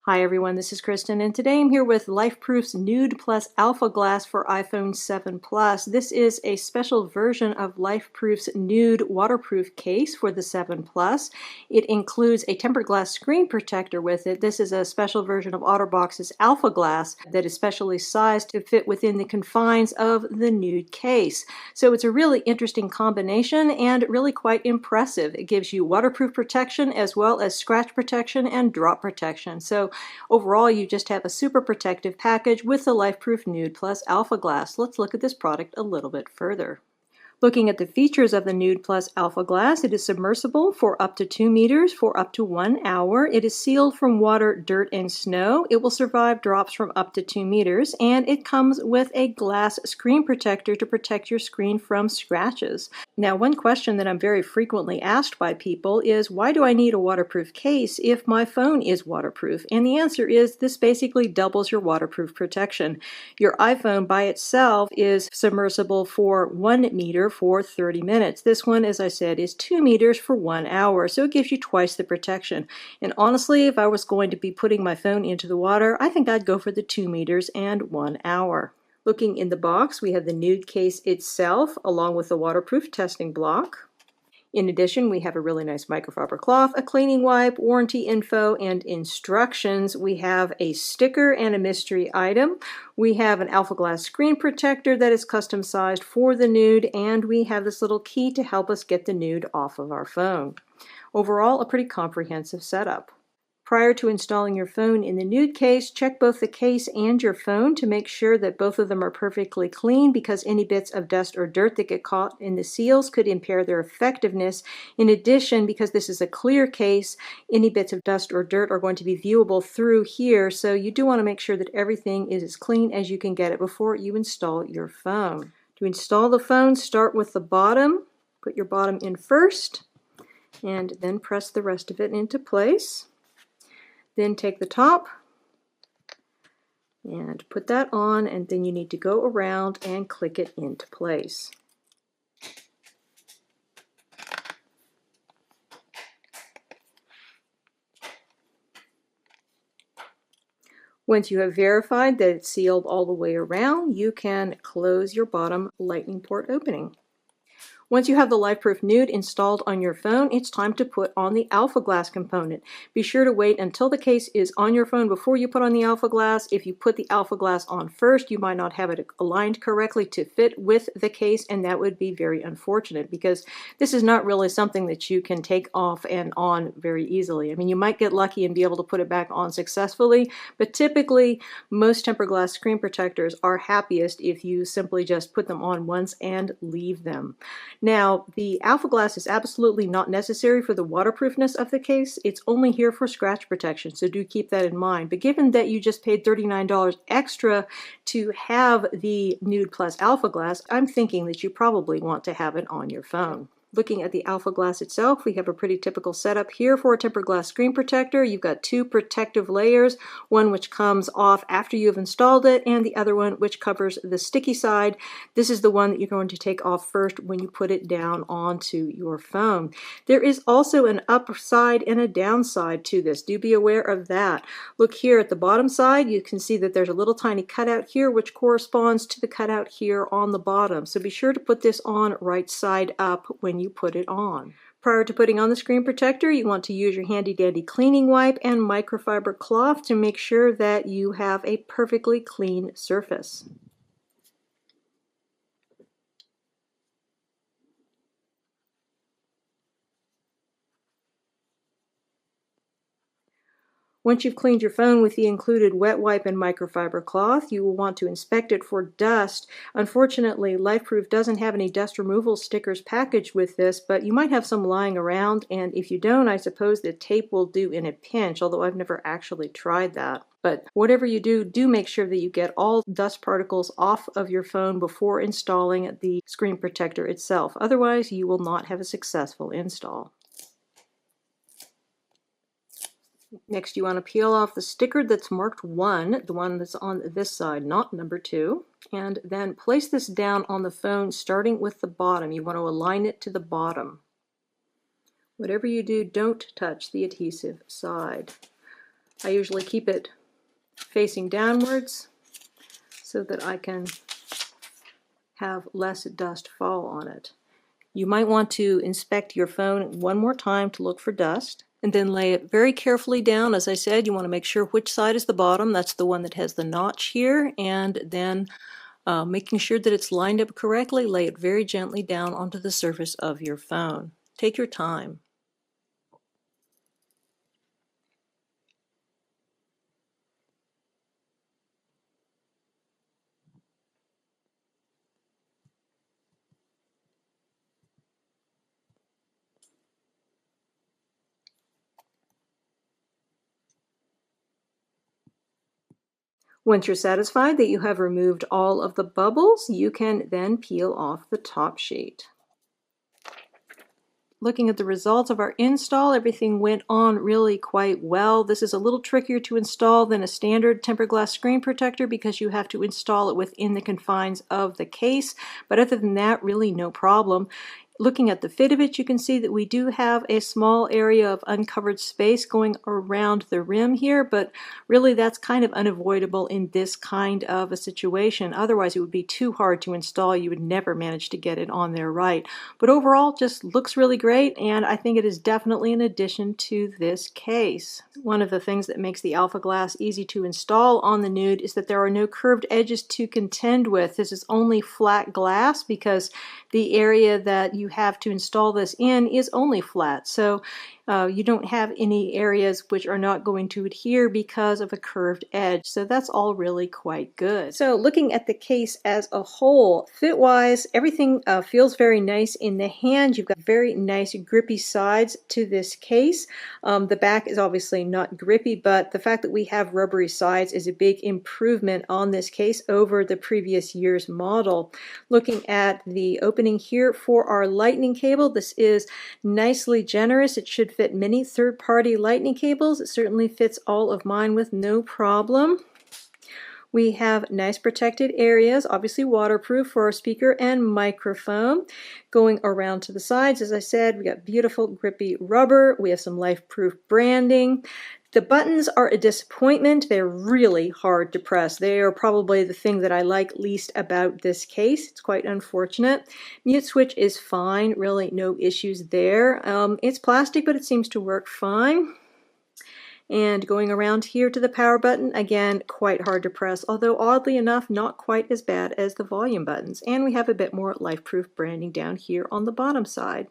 Hi everyone, this is Kristen, and today I'm here with LifeProof's NUUD Plus Alpha Glass for iPhone 7 Plus. This is a special version of LifeProof's NUUD waterproof case for the 7 Plus. It includes a tempered glass screen protector with it. This is a special version of OtterBox's Alpha Glass that is specially sized to fit within the confines of the NUUD case. So it's a really interesting combination and really quite impressive. It gives you waterproof protection as well as scratch protection and drop protection. So overall, you just have a super protective package with the LifeProof NUUD Plus Alpha Glass. Let's look at this product a little bit further. Looking at the features of the NUUD Plus Alpha Glass, it is submersible for up to 2 meters for up to 1 hour. It is sealed from water, dirt, and snow. It will survive drops from up to 2 meters, and it comes with a glass screen protector to protect your screen from scratches. Now, one question that I'm very frequently asked by people is, why do I need a waterproof case if my phone is waterproof? And the answer is, this basically doubles your waterproof protection. Your iPhone by itself is submersible for 1 meter for 30 minutes. This one, as I said, is 2 meters for 1 hour, so it gives you twice the protection. And honestly, if I was going to be putting my phone into the water, I think I'd go for the 2 meters and 1 hour. Looking in the box, we have the NUUD case itself, along with the waterproof testing block. In addition, we have a really nice microfiber cloth, a cleaning wipe, warranty info, and instructions. We have a sticker and a mystery item. We have an Alpha Glass screen protector that is custom sized for the NUUD, and we have this little key to help us get the NUUD off of our phone. Overall, a pretty comprehensive setup. Prior to installing your phone in the NUUD case, check both the case and your phone to make sure that both of them are perfectly clean, because any bits of dust or dirt that get caught in the seals could impair their effectiveness. In addition, because this is a clear case, any bits of dust or dirt are going to be viewable through here, so you do want to make sure that everything is as clean as you can get it before you install your phone. To install the phone, start with the bottom. Put your bottom in first, and then press the rest of it into place. Then take the top and put that on, and then you need to go around and click it into place. Once you have verified that it's sealed all the way around, you can close your bottom lightning port opening. Once you have the LifeProof NUUD installed on your phone, it's time to put on the Alpha Glass component. Be sure to wait until the case is on your phone before you put on the Alpha Glass. If you put the Alpha Glass on first, you might not have it aligned correctly to fit with the case, and that would be very unfortunate, because this is not really something that you can take off and on very easily. I mean, you might get lucky and be able to put it back on successfully, but typically most tempered glass screen protectors are happiest if you simply just put them on once and leave them. Now, the Alpha Glass is absolutely not necessary for the waterproofness of the case. It's only here for scratch protection, so do keep that in mind. But given that you just paid $39 extra to have the NUUD Plus Alpha Glass, I'm thinking that you probably want to have it on your phone. Looking at the Alpha Glass itself, we have a pretty typical setup here for a tempered glass screen protector. You've got two protective layers, one which comes off after you've installed it, and the other one which covers the sticky side. This is the one that you're going to take off first when you put it down onto your phone. There is also an upside and a downside to this. Do be aware of that. Look here at the bottom side, you can see that there's a little tiny cutout here which corresponds to the cutout here on the bottom. So be sure to put this on right side up when you put it on. Prior to putting on the screen protector, you want to use your handy dandy cleaning wipe and microfiber cloth to make sure that you have a perfectly clean surface. Once you've cleaned your phone with the included wet wipe and microfiber cloth, you will want to inspect it for dust. Unfortunately, LifeProof doesn't have any dust removal stickers packaged with this, but you might have some lying around, and if you don't, I suppose the tape will do in a pinch, although I've never actually tried that. But whatever you do, do make sure that you get all dust particles off of your phone before installing the screen protector itself. Otherwise, you will not have a successful install. Next, you want to peel off the sticker that's marked 1, the one that's on this side, not number 2, and then place this down on the phone starting with the bottom. You want to align it to the bottom. Whatever you do, don't touch the adhesive side. I usually keep it facing downwards so that I can have less dust fall on it. You might want to inspect your phone one more time to look for dust, and then lay it very carefully down. As I said, you want to make sure which side is the bottom. That's the one that has the notch here, and then making sure that it's lined up correctly, lay it very gently down onto the surface of your phone. Take your time. Once you're satisfied that you have removed all of the bubbles, you can then peel off the top sheet. Looking at the results of our install, everything went on really quite well. This is a little trickier to install than a standard tempered glass screen protector because you have to install it within the confines of the case, but other than that, really no problem. Looking at the fit of it, you can see that we do have a small area of uncovered space going around the rim here, but really that's kind of unavoidable in this kind of a situation. Otherwise, it would be too hard to install. You would never manage to get it on there right. But overall, just looks really great, and I think it is definitely an addition to this case. One of the things that makes the Alpha Glass easy to install on the NUUD is that there are no curved edges to contend with. This is only flat glass because the area that you have to install this in is only flat. So you don't have any areas which are not going to adhere because of a curved edge. So that's all really quite good. So looking at the case as a whole, fit-wise, everything feels very nice in the hand. You've got very nice grippy sides to this case. The back is obviously not grippy, but the fact that we have rubbery sides is a big improvement on this case over the previous year's model. Looking at the opening here for our lightning cable, this is nicely generous. It should fit many third-party lightning cables. It certainly fits all of mine with no problem. We have nice protected areas, obviously waterproof for our speaker and microphone. Going around to the sides, as I said, we got beautiful grippy rubber. We have some LifeProof branding. The buttons are a disappointment. They're really hard to press. They are probably the thing that I like least about this case. It's quite unfortunate. Mute switch is fine, really no issues there. It's plastic, but it seems to work fine. And going around here to the power button, again, quite hard to press, although oddly enough, not quite as bad as the volume buttons. And we have a bit more LifeProof branding down here on the bottom side.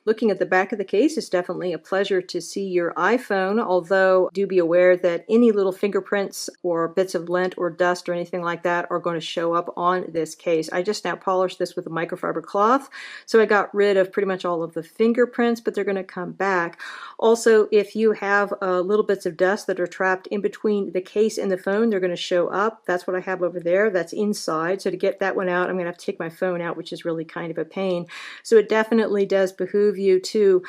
Looking at the back of the case, it's definitely a pleasure to see your iPhone, although do be aware that any little fingerprints or bits of lint or dust or anything like that are going to show up on this case. I just now polished this with a microfiber cloth, so I got rid of pretty much all of the fingerprints, but they're going to come back. Also, if you have little bits of dust that are trapped in between the case and the phone, they're going to show up. That's what I have over there. That's inside, so to get that one out, I'm going to have to take my phone out, which is really kind of a pain. So it definitely does behoove you to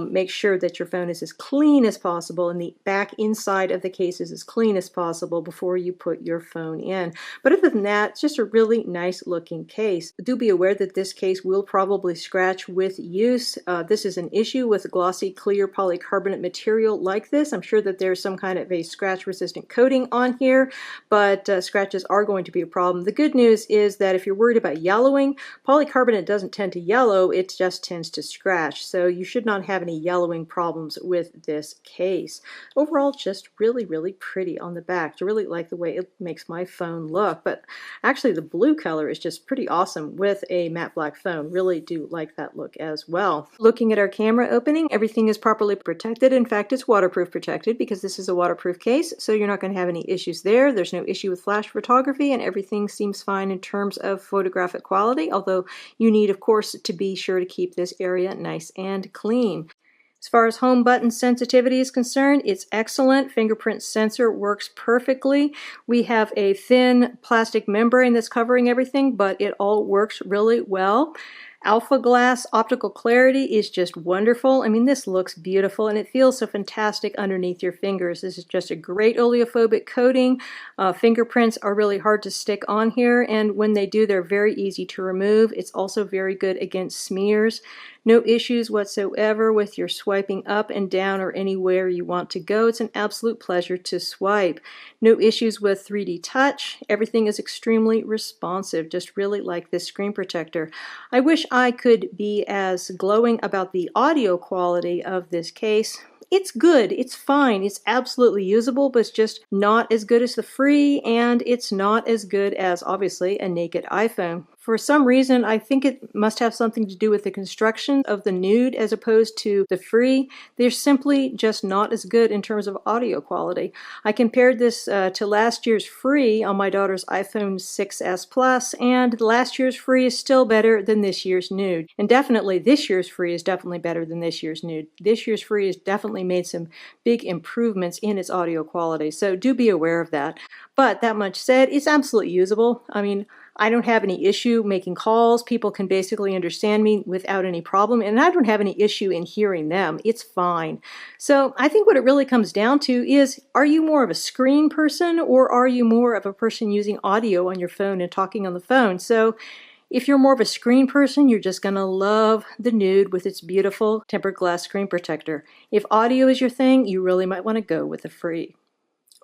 make sure that your phone is as clean as possible and the back inside of the case is as clean as possible before you put your phone in. But other than that, it's just a really nice looking case. Do be aware that this case will probably scratch with use. This is an issue with a glossy clear polycarbonate material like this. I'm sure that there's some kind of a scratch resistant coating on here, but scratches are going to be a problem. The good news is that if you're worried about yellowing, polycarbonate doesn't tend to yellow, it just tends to scratch. So you should not have any yellowing problems with this case. Overall, just really, really pretty on the back. I really like the way it makes my phone look, but actually the blue color is just pretty awesome with a matte black phone. Really do like that look as well. Looking at our camera opening, everything is properly protected. In fact, it's waterproof protected because this is a waterproof case, so you're not going to have any issues there. There's no issue with flash photography, and everything seems fine in terms of photographic quality, although you need, of course, to be sure to keep this area nice and clean. As far as home button sensitivity is concerned, it's excellent. Fingerprint sensor works perfectly. We have a thin plastic membrane that's covering everything, but it all works really well. Alpha Glass optical clarity is just wonderful. I mean, this looks beautiful and it feels so fantastic underneath your fingers. This is just a great oleophobic coating. Fingerprints are really hard to stick on here, and when they do, they're very easy to remove. It's also very good against smears. No issues whatsoever with your swiping up and down or anywhere you want to go. It's an absolute pleasure to swipe. No issues with 3D touch. Everything is extremely responsive, just really like this screen protector. I wish I could be as glowing about the audio quality of this case. It's good, it's fine, it's absolutely usable, but it's just not as good as the free, and it's not as good as, obviously, a naked iPhone. For some reason, I think it must have something to do with the construction of the NUUD as opposed to the free. They're simply just not as good in terms of audio quality. I compared this to last year's free on my daughter's iPhone 6s Plus, and last year's free is still better than this year's NUUD. And definitely this year's free is definitely better than this year's NUUD. This year's free has definitely made some big improvements in its audio quality, so do be aware of that. But that much said, it's absolutely usable. I mean, I don't have any issue making calls. People can basically understand me without any problem, and I don't have any issue in hearing them. It's fine. So I think what it really comes down to is, are you more of a screen person, or are you more of a person using audio on your phone and talking on the phone? So if you're more of a screen person, you're just going to love the NUUD with its beautiful tempered glass screen protector. If audio is your thing, you really might want to go with the free.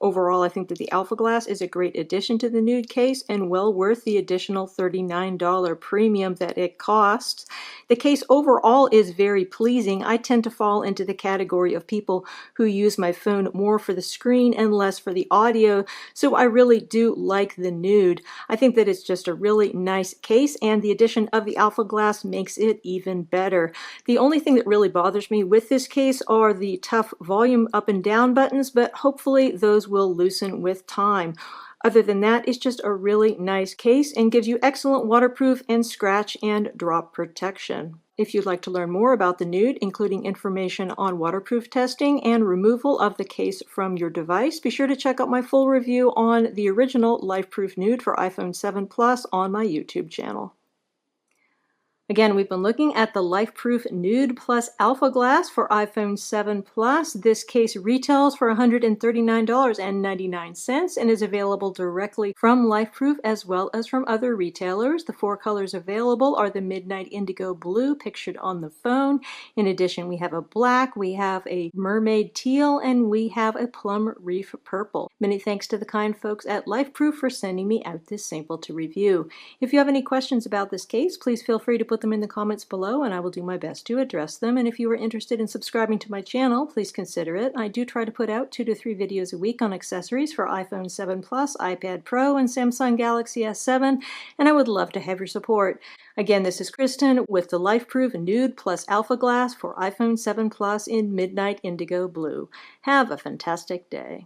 Overall, I think that the Alpha Glass is a great addition to the NUUD case and well worth the additional $39 premium that it costs. The case overall is very pleasing. I tend to fall into the category of people who use my phone more for the screen and less for the audio, so I really do like the NUUD. I think that it's just a really nice case, and the addition of the Alpha Glass makes it even better. The only thing that really bothers me with this case are the tough volume up and down buttons, but hopefully those will loosen with time. Other than that, it's just a really nice case and gives you excellent waterproof and scratch and drop protection. If you'd like to learn more about the NUUD, including information on waterproof testing and removal of the case from your device, be sure to check out my full review on the original LifeProof NUUD for iPhone 7 Plus on my YouTube channel. Again, we've been looking at the LifeProof NUUD Plus Alpha Glass for iPhone 7 Plus. This case retails for $139.99 and is available directly from LifeProof as well as from other retailers. The 4 colors available are the Midnight Indigo Blue pictured on the phone. In addition, we have a black, we have a mermaid teal, and we have a plum reef purple. Many thanks to the kind folks at LifeProof for sending me out this sample to review. If you have any questions about this case, please feel free to put them in the comments below and I will do my best to address them. And if you are interested in subscribing to my channel, please consider it. I do try to put out 2 to 3 videos a week on accessories for iPhone 7 Plus, iPad Pro, and Samsung Galaxy S7, and I would love to have your support. Again, this is Kristen with the LifeProof NUUD Plus Alpha Glass for iPhone 7 Plus in Midnight Indigo Blue. Have a fantastic day.